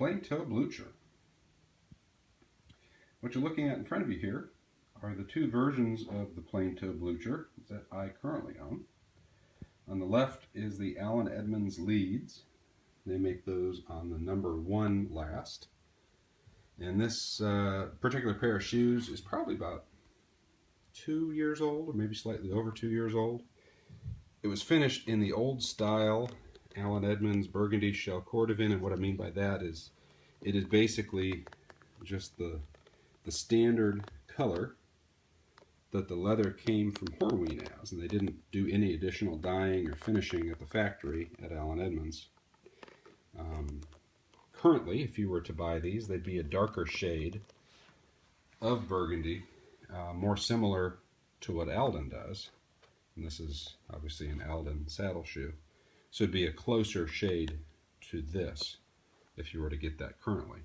plain-toe Blucher. What you're looking at in front of you here are the two versions of the plain-toe Blucher that I currently own. On the left is the Edmonds Leeds. They make those on the number 1 last. And this particular pair of shoes is probably about 2 years old, or maybe slightly over 2 years old. It was finished in the old style Edmonds burgundy shell Cordovan, and what I mean by that is it is basically just the standard color that the leather came from Horween as, and they didn't do any additional dyeing or finishing at the factory at Edmonds. Currently, if you were to buy these, they'd be a darker shade of burgundy, more similar to what Alden does. And this is obviously an Alden saddle shoe. So it'd be a closer shade to this if you were to get that currently.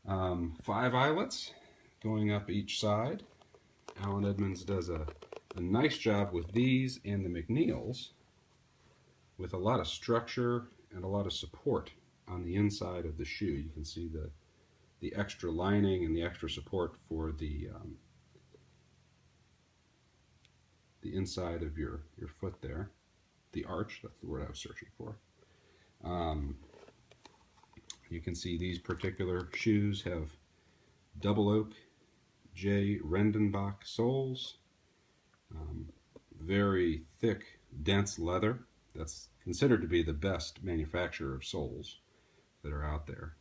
5 eyelets going up each side. Edmonds does a nice job with these and the McNeils, with a lot of structure and a lot of support on the inside of the shoe. You can see the extra lining and the extra support for the inside of your foot there. The arch, that's the word I was searching for. You can see these particular shoes have double oak J. Redenbach soles, very thick, dense leather. That's considered to be the best manufacturer of soles that are out there.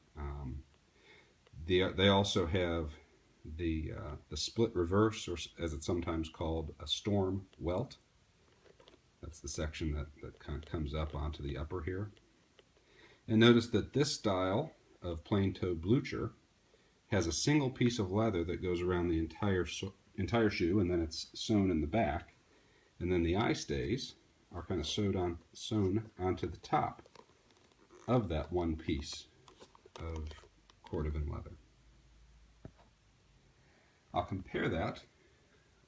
They also have the split reverse, or as it's sometimes called, a storm welt. That's the section that kind of comes up onto the upper here. And notice that this style of plain-toe Blucher has a single piece of leather that goes around the entire shoe, and then it's sewn in the back. And then the eye stays are kind of sewn onto the top of that one piece of Cordovan leather. I'll compare that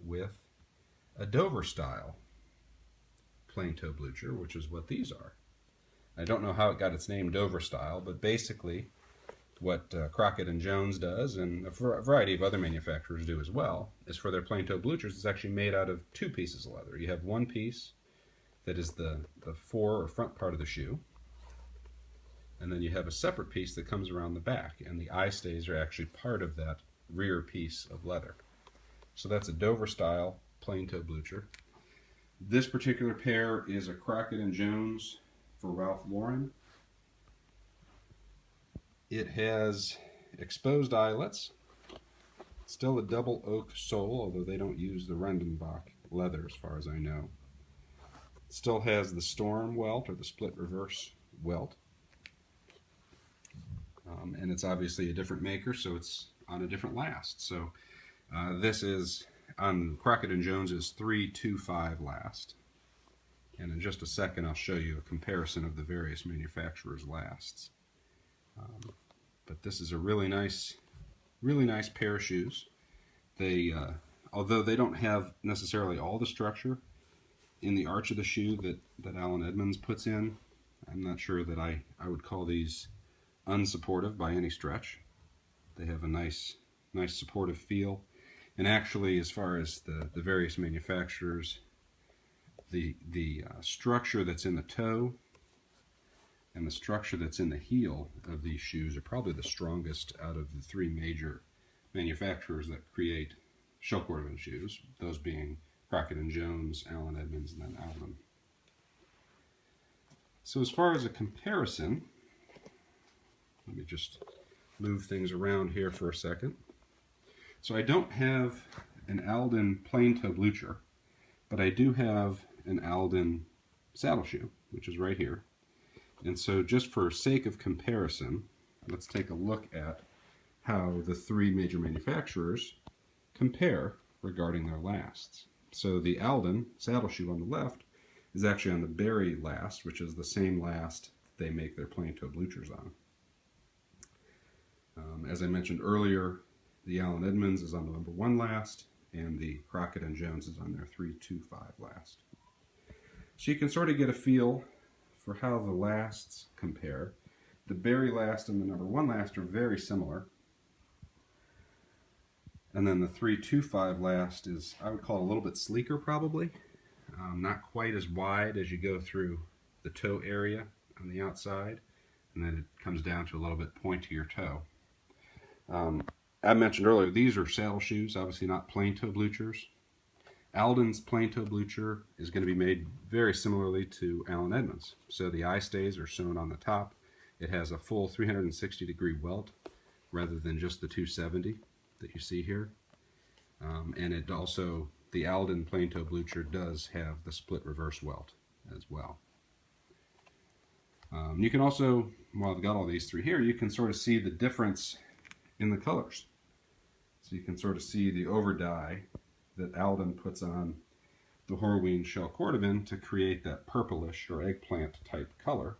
with a Dover style plain-toe Blucher, which is what these are. I don't know how it got its name Dover style, but basically what Crockett and Jones does, and a variety of other manufacturers do as well, is for their plain-toe Bluchers, it's actually made out of 2 pieces of leather. You have one piece that is the fore or front part of the shoe, and then you have a separate piece that comes around the back, and the eye stays are actually part of that rear piece of leather. So that's a Dover style plain-toe Blucher. This particular pair is a Crockett and Jones for Ralph Lauren. It has exposed eyelets, still a double oak sole, although they don't use the Redenbach leather as far as I know. Still has the storm welt, or the split reverse welt. And it's obviously a different maker, so it's on a different last. So this is on Crockett and Jones's 325 last. And in just a second I'll show you a comparison of the various manufacturers' lasts. But this is a really nice pair of shoes. They, although they don't have necessarily all the structure in the arch of the shoe that Edmonds puts in, I'm not sure that I would call these unsupportive by any stretch. They have a nice supportive feel. And actually, as far as the various manufacturers, the structure that's in the toe and the structure that's in the heel of these shoes are probably the strongest out of the 3 major manufacturers that create shell Cordovan shoes, those being Crockett and Jones, Edmonds, and then Alden. So as far as a comparison, let me just move things around here for a second. So I don't have an Alden plain-toe Blucher, but I do have an Alden saddle shoe, which is right here. And so just for sake of comparison, let's take a look at how the 3 major manufacturers compare regarding their lasts. So the Alden saddle shoe on the left is actually on the berry last, which is the same last they make their plain-toe Bluchers on. As I mentioned earlier, the Edmonds is on the number 1 last, and the Crockett and Jones is on their 325 last. So you can sort of get a feel for how the lasts compare. the berry last and the number 1 last are very similar. And then the 325 last is, I would call it a little bit sleeker probably. Not quite as wide as you go through the toe area on the outside. And then it comes down to a little bit pointier toe. I mentioned earlier, these are saddle shoes, obviously not plain toe bluchers. Alden's plain toe blucher is going to be made very similarly to Allen Edmonds. So the eye stays are sewn on the top. It has a full 360-degree welt rather than just the 270 that you see here. And it also, the Alden plain toe blucher does have the split reverse welt as well. You can also, while I've got all these three here, you can sort of see the difference in the colors. So you can sort of see the overdye that Alden puts on the Horween shell Cordovan to create that purplish or eggplant type color.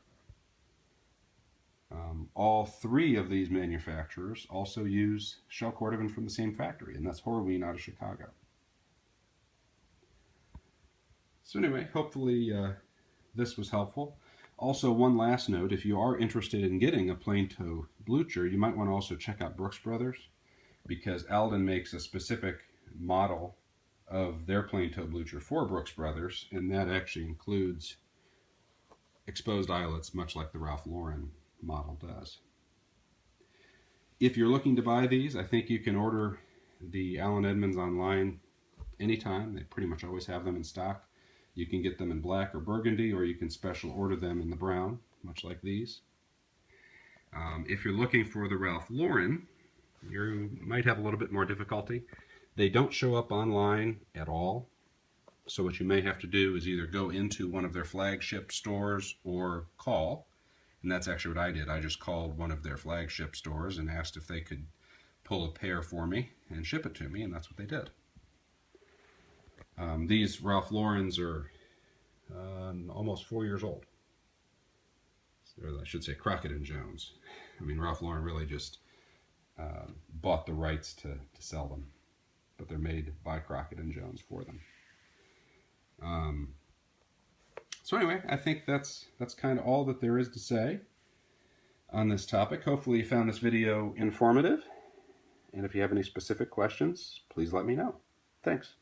All three of these manufacturers also use shell Cordovan from the same factory, and that's Horween out of Chicago. So anyway, hopefully this was helpful. Also, one last note, if you are interested in getting a plain toe blucher, you might want to also check out Brooks Brothers, because Alden makes a specific model of their plain toe blucher for Brooks Brothers, and that actually includes exposed eyelets, much like the Ralph Lauren model does. If you're looking to buy these, I think you can order the Allen Edmonds online anytime. They pretty much always have them in stock. You can get them in black or burgundy, or you can special order them in the brown, much like these. If you're looking for the Ralph Lauren, you might have a little bit more difficulty. They don't show up online at all. So what you may have to do is either go into one of their flagship stores or call. And that's actually what I did. I just called one of their flagship stores and asked if they could pull a pair for me and ship it to me, and that's what they did. These Ralph Laurens are almost 4 years old. Or I should say Crockett and Jones. I mean, Ralph Lauren really just bought the rights to sell them, but they're made by Crockett and Jones for them. So anyway, I think that's kind of all that there is to say on this topic. Hopefully you found this video informative, and if you have any specific questions, please let me know. Thanks.